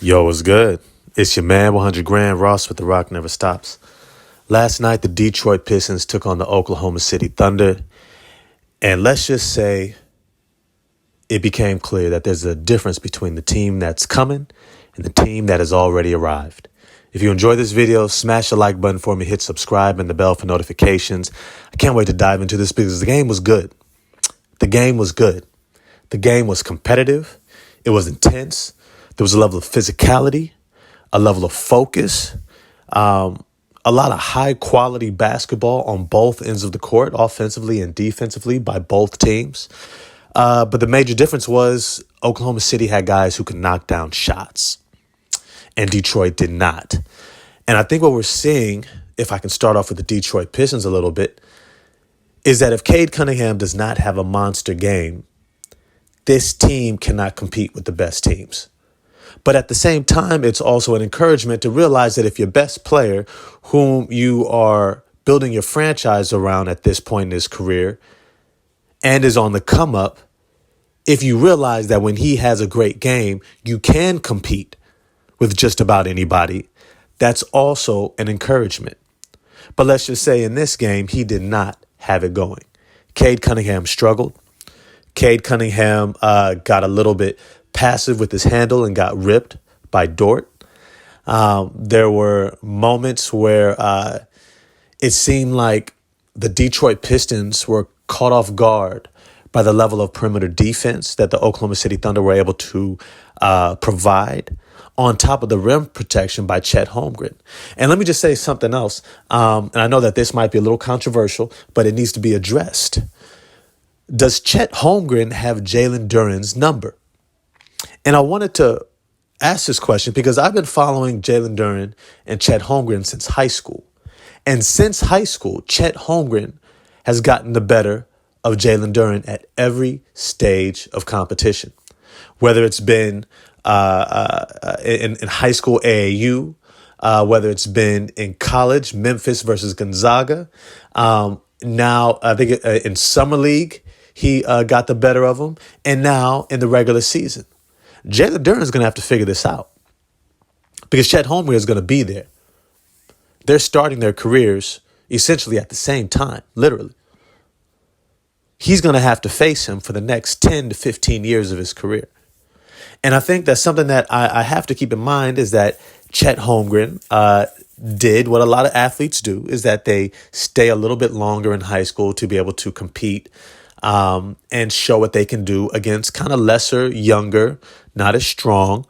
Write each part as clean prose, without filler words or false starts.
Yo, what's good? It's your man, 100 Grand Ross with The Rock Never Stops. Last night, the Detroit Pistons took on the Oklahoma City Thunder. And let's just say it became clear that there's a difference between the team that's coming and the team that has already arrived. If you enjoy this video, smash the like button for me, hit subscribe and the bell for notifications. I can't wait to dive into this because the game was good. The game was good. The game was competitive. It was intense. There was a level of physicality, a level of focus, a lot of high quality basketball on both ends of the court, offensively and defensively by both teams. But the major difference was Oklahoma City had guys who could knock down shots, and Detroit did not. And I think what we're seeing, if I can start off with the Detroit Pistons a little bit, is that if Cade Cunningham does not have a monster game, this team cannot compete with the best teams. But at the same time, it's also an encouragement to realize that if your best player, whom you are building your franchise around at this point in his career, and is on the come up, if you realize that when he has a great game, you can compete with just about anybody, that's also an encouragement. But let's just say in this game, he did not have it going. Cade Cunningham struggled. Cade Cunningham got a little bit passive with his handle and got ripped by Dort. There were moments where it seemed like the Detroit Pistons were caught off guard by the level of perimeter defense that the Oklahoma City Thunder were able to provide on top of the rim protection by Chet Holmgren. And let me just say something else. And I know that this might be a little controversial, but it needs to be addressed. Does Chet Holmgren have Jalen Duren's number? And I wanted to ask this question because I've been following Jalen Duren and Chet Holmgren since high school. And since high school, Chet Holmgren has gotten the better of Jalen Duren at every stage of competition. Whether it's been in high school AAU, whether it's been in college, Memphis versus Gonzaga. Now, I think in Summer League, he got the better of him. And now in the regular season. Jalen Duren is going to have to figure this out because Chet Holmgren is going to be there. They're starting their careers essentially at the same time, literally. He's going to have to face him for the next 10 to 15 years of his career. And I think that's something that I have to keep in mind is that Chet Holmgren did what a lot of athletes do, is that they stay a little bit longer in high school to be able to compete and show what they can do against kind of lesser, younger, not as strong,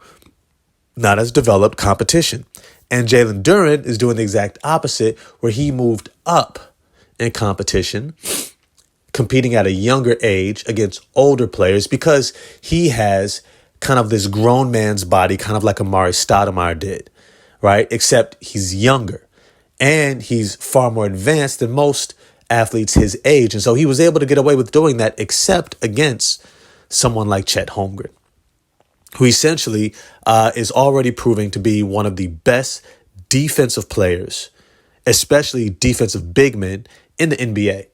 not as developed competition. And Jalen Duren is doing the exact opposite, where he moved up in competition, competing at a younger age against older players because he has kind of this grown man's body, kind of like Amari Stoudemire did, right? Except he's younger and he's far more advanced than most athletes his age. And so he was able to get away with doing that except against someone like Chet Holmgren, who essentially is already proving to be one of the best defensive players, especially defensive big men in the NBA.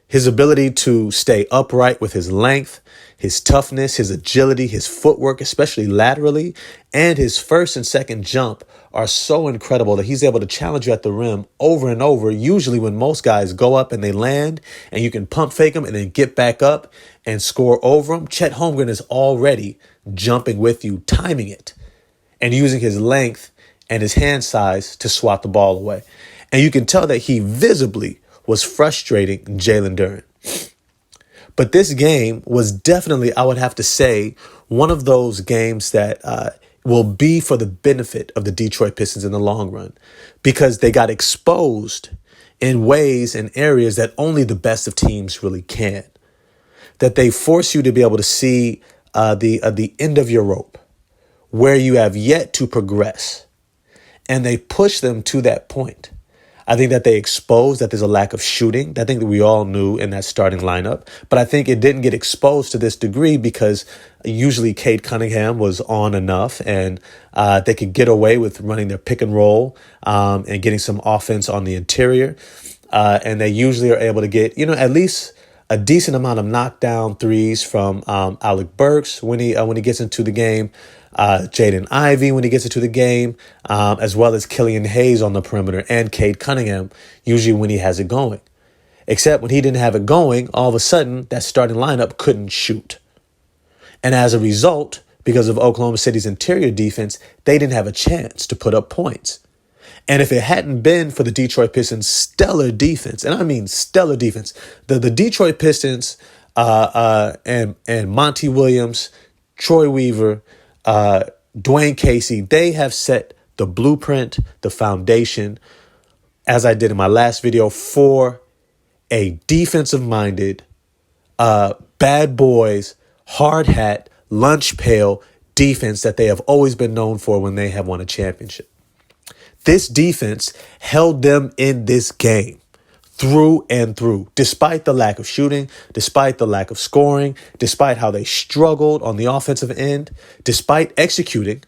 His ability to stay upright with his length, his toughness, his agility, his footwork, especially laterally, and his first and second jump are so incredible that he's able to challenge you at the rim over and over. Usually when most guys go up and they land and you can pump fake them and then get back up and score over them, Chet Holmgren is already jumping with you, timing it, and using his length and his hand size to swat the ball away. And you can tell that he visibly was frustrating Jalen Duren. But this game was definitely, I would have to say, one of those games that will be for the benefit of the Detroit Pistons in the long run because they got exposed in ways and areas that only the best of teams really can. That they force you to be able to see the end of your rope, where you have yet to progress. And they push them to that point. I think that they exposed that there's a lack of shooting. I think that we all knew in that starting lineup. But I think it didn't get exposed to this degree because usually Cade Cunningham was on enough and they could get away with running their pick and roll and getting some offense on the interior. And they usually are able to get, at least a decent amount of knockdown threes from Alec Burks when he gets into the game. Jaden Ivey when he gets into the game, as well as Killian Hayes on the perimeter and Cade Cunningham, usually when he has it going. Except when he didn't have it going, all of a sudden, that starting lineup couldn't shoot. And as a result, because of Oklahoma City's interior defense, they didn't have a chance to put up points. And if it hadn't been for the Detroit Pistons' stellar defense, and I mean stellar defense, the Detroit Pistons and Monty Williams, Troy Weaver, Dwayne Casey, they have set the blueprint, the foundation, as I did in my last video, for a defensive-minded, bad boys, hard hat, lunch pail defense that they have always been known for when they have won a championship. This defense held them in this game through and through, despite the lack of shooting, despite the lack of scoring, despite how they struggled on the offensive end, despite executing,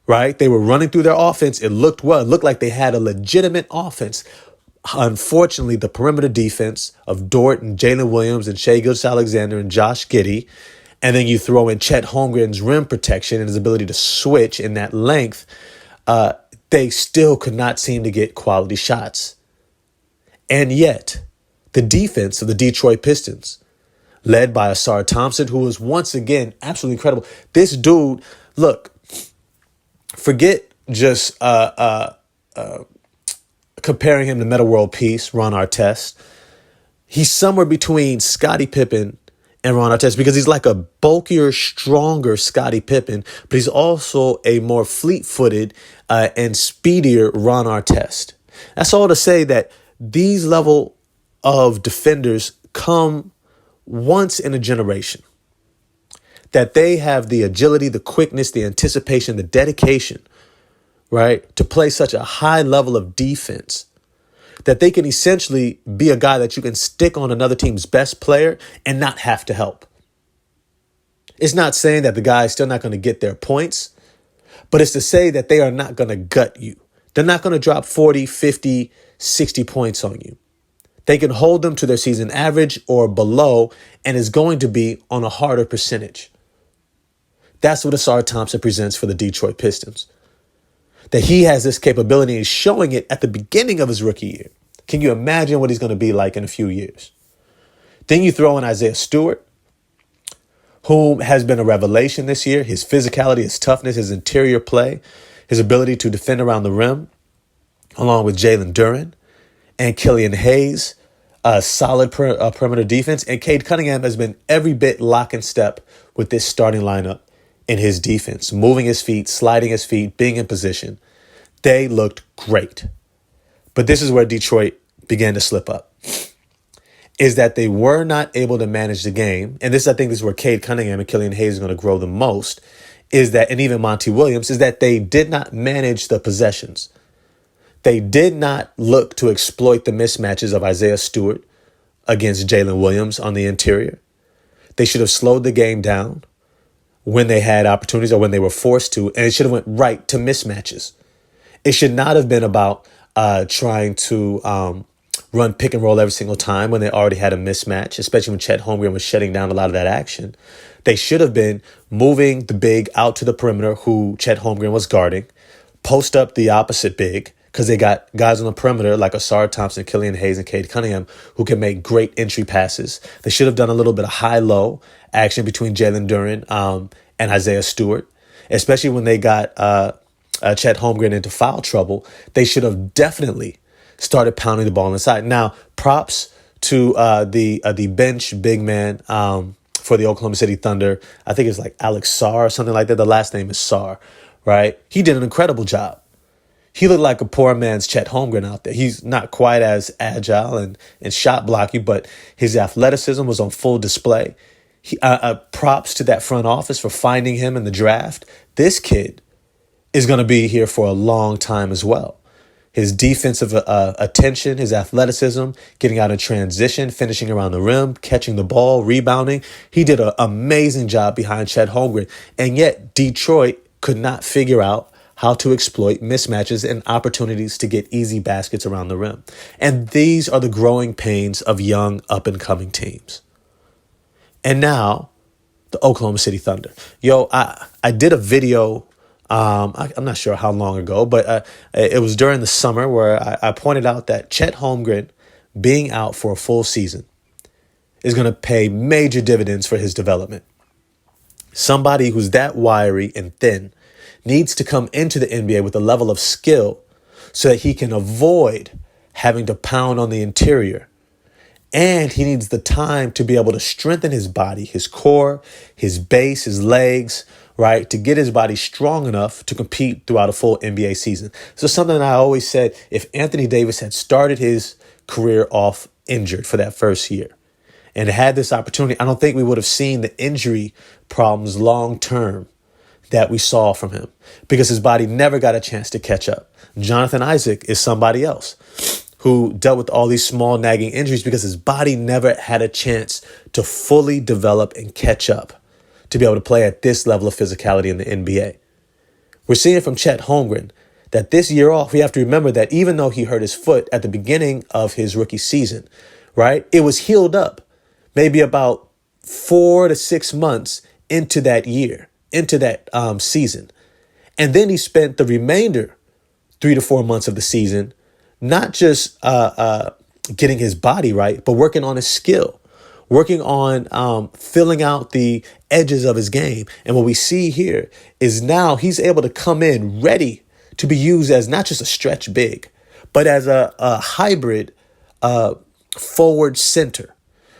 right? They were running through their offense. It looked well. It looked like they had a legitimate offense. Unfortunately, the perimeter defense of Dort and Jalen Williams and Shai Gilgeous-Alexander and Josh Giddey, and then you throw in Chet Holmgren's rim protection and his ability to switch in that length, they still could not seem to get quality shots. And yet, the defense of the Detroit Pistons, led by Asar Thompson, who was once again absolutely incredible. This dude, look, forget just comparing him to Metta World Peace, Ron Artest. He's somewhere between Scottie Pippen and Ron Artest because he's like a bulkier, stronger Scottie Pippen, but he's also a more fleet-footed and speedier Ron Artest. That's all to say that these level of defenders come once in a generation. That they have the agility, the quickness, the anticipation, the dedication, right, to play such a high level of defense that they can essentially be a guy that you can stick on another team's best player and not have to help. It's not saying that the guy is still not going to get their points, but it's to say that they are not going to gut you. They're not going to drop 40, 50, 60 points on you. They can hold them to their season average or below, and is going to be on a harder percentage. That's what Asar Thompson presents for the Detroit Pistons. That he has this capability and is showing it at the beginning of his rookie year. Can you imagine what he's going to be like in a few years? Then you throw in Isaiah Stewart, whom has been a revelation this year. His physicality, his toughness, his interior play, his ability to defend around the rim, along with Jalen Duren and Killian Hayes, a solid perimeter defense. And Cade Cunningham has been every bit lock and step with this starting lineup in his defense, moving his feet, sliding his feet, being in position. They looked great. But this is where Detroit began to slip up, is that they were not able to manage the game. And I think this is where Cade Cunningham and Killian Hayes are going to grow the most, is that, and even Monty Williams, is that they did not manage the possessions. They did not look to exploit the mismatches of Isaiah Stewart against Jalen Williams on the interior. They should have slowed the game down when they had opportunities or when they were forced to, and it should have went right to mismatches. It should not have been about trying to run pick and roll every single time when they already had a mismatch, especially when Chet Holmgren was shutting down a lot of that action. They should have been moving the big out to the perimeter, who Chet Holmgren was guarding, post up the opposite big, because they got guys on the perimeter like Asar Thompson, Killian Hayes, and Cade Cunningham who can make great entry passes. They should have done a little bit of high-low action between Jalen Duren and Isaiah Stewart, especially when they got Chet Holmgren into foul trouble. They should have definitely started pounding the ball inside. Now, props to the bench big man for the Oklahoma City Thunder. I think it's like Alex Sarr or something like that. The last name is Sarr, right? He did an incredible job. He looked like a poor man's Chet Holmgren out there. He's not quite as agile and shot blocking, but his athleticism was on full display. Props to that front office for finding him in the draft. This kid is going to be here for a long time as well. His defensive attention, his athleticism, getting out in transition, finishing around the rim, catching the ball, rebounding. He did an amazing job behind Chet Holmgren. And yet Detroit could not figure out how to exploit mismatches and opportunities to get easy baskets around the rim. And these are the growing pains of young up-and-coming teams. And now the Oklahoma City Thunder. Yo, I did a video. I'm not sure how long ago, but it was during the summer where I pointed out that Chet Holmgren being out for a full season is going to pay major dividends for his development. Somebody who's that wiry and thin needs to come into the NBA with a level of skill so that he can avoid having to pound on the interior. And he needs the time to be able to strengthen his body, his core, his base, his legs, right? To get his body strong enough to compete throughout a full NBA season. So something I always said, if Anthony Davis had started his career off injured for that first year and had this opportunity, I don't think we would have seen the injury problems long term that we saw from him because his body never got a chance to catch up. Jonathan Isaac is somebody else who dealt with all these small nagging injuries because his body never had a chance to fully develop and catch up to be able to play at this level of physicality in the NBA. We're seeing from Chet Holmgren that this year off, we have to remember that even though he hurt his foot at the beginning of his rookie season, right, it was healed up maybe about 4 to 6 months into that year, into that season. And then he spent the remainder 3 to 4 months of the season not just getting his body right, but working on his skill, working on filling out the edges of his game. And what we see here is now he's able to come in ready to be used as not just a stretch big, but as a hybrid forward center,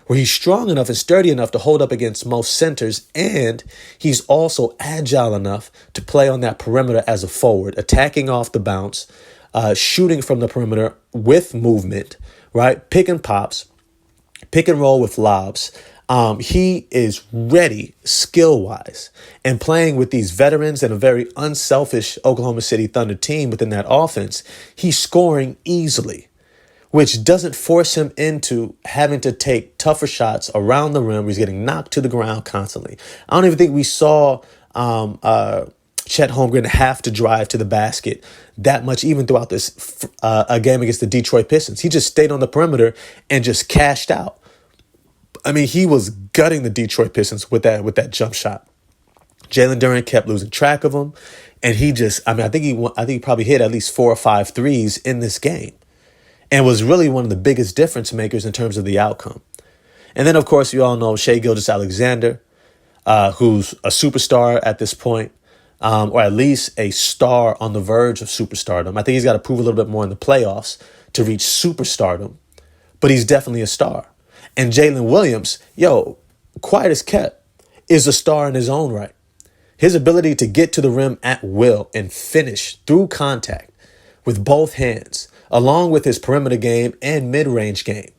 where he's strong enough and sturdy enough to hold up against most centers. And he's also agile enough to play on that perimeter as a forward, attacking off the bounce, shooting from the perimeter with movement, right? Pick and pops, pick and roll with lobs. He is ready skill-wise and playing with these veterans and a very unselfish Oklahoma City Thunder team within that offense. He's scoring easily, which doesn't force him into having to take tougher shots around the rim where he's getting knocked to the ground constantly. I don't even think we saw Chet Holmgren have to drive to the basket that much, even throughout this a game against the Detroit Pistons. He just stayed on the perimeter and just cashed out. I mean, he was gutting the Detroit Pistons with that jump shot. Jalen Duren kept losing track of him, and he just, I think he probably hit at least 4 or 5 threes in this game, and was really one of the biggest difference makers in terms of the outcome. And then, of course, you all know Shai Gilgeous-Alexander, who's a superstar at this point. Or at least a star on the verge of superstardom. I think he's got to prove a little bit more in the playoffs to reach superstardom, but he's definitely a star. And Jalen Williams, quiet as kept, is a star in his own right. His ability to get to the rim at will and finish through contact with both hands, along with his perimeter game and mid-range game,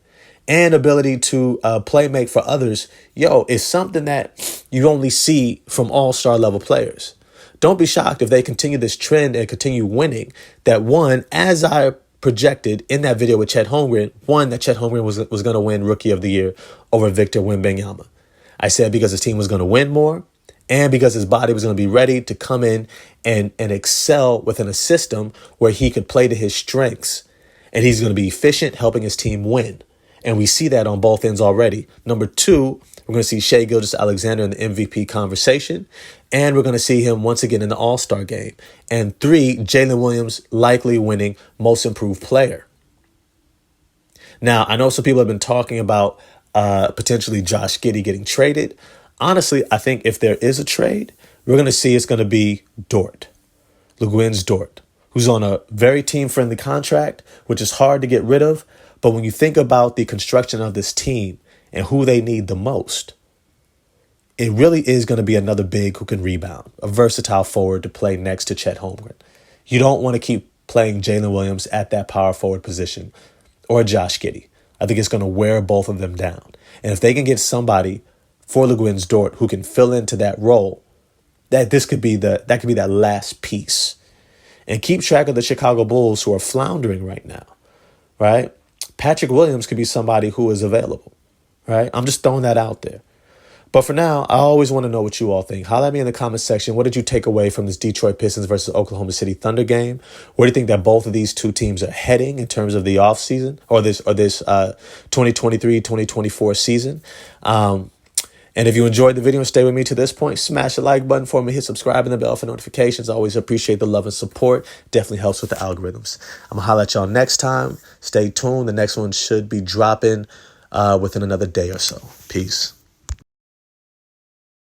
and ability to play make for others, is something that you only see from all-star level players. Don't be shocked if they continue this trend and continue winning. That one, as I projected in that video with Chet Holmgren, that Chet Holmgren was going to win Rookie of the Year over Victor Wembanyama. I said because his team was going to win more and because his body was going to be ready to come in and excel within a system where he could play to his strengths. And he's going to be efficient, helping his team win. And we see that on both ends already. Number 2, we're going to see Shai Gilgeous-Alexander in the MVP conversation. And we're going to see him once again in the All-Star game. And 3, Jalen Williams likely winning Most Improved Player. Now, I know some people have been talking about potentially Josh Giddey getting traded. Honestly, I think if there is a trade, we're going to see it's going to be Dort, LeGuin's Dort, who's on a very team-friendly contract, which is hard to get rid of. But when you think about the construction of this team and who they need the most, it really is going to be another big who can rebound, a versatile forward to play next to Chet Holmgren. You don't want to keep playing Jalen Williams at that power forward position or Josh Giddey. I think it's going to wear both of them down. And if they can get somebody for LeGuin's Dort who can fill into that role, that could be that last piece. And keep track of the Chicago Bulls who are floundering right now, right? Patrick Williams could be somebody who is available, right? I'm just throwing that out there. But for now, I always want to know what you all think. Holler at me in the comment section. What did you take away from this Detroit Pistons versus Oklahoma City Thunder game? Where do you think that both of these two teams are heading in terms of the offseason or this 2023-2024 season? And if you enjoyed the video and stay with me to this point, smash the like button for me, hit subscribe and the bell for notifications. I always appreciate the love and support. Definitely helps with the algorithms. I'm going to holler at y'all next time. Stay tuned. The next one should be dropping within another day or so. Peace.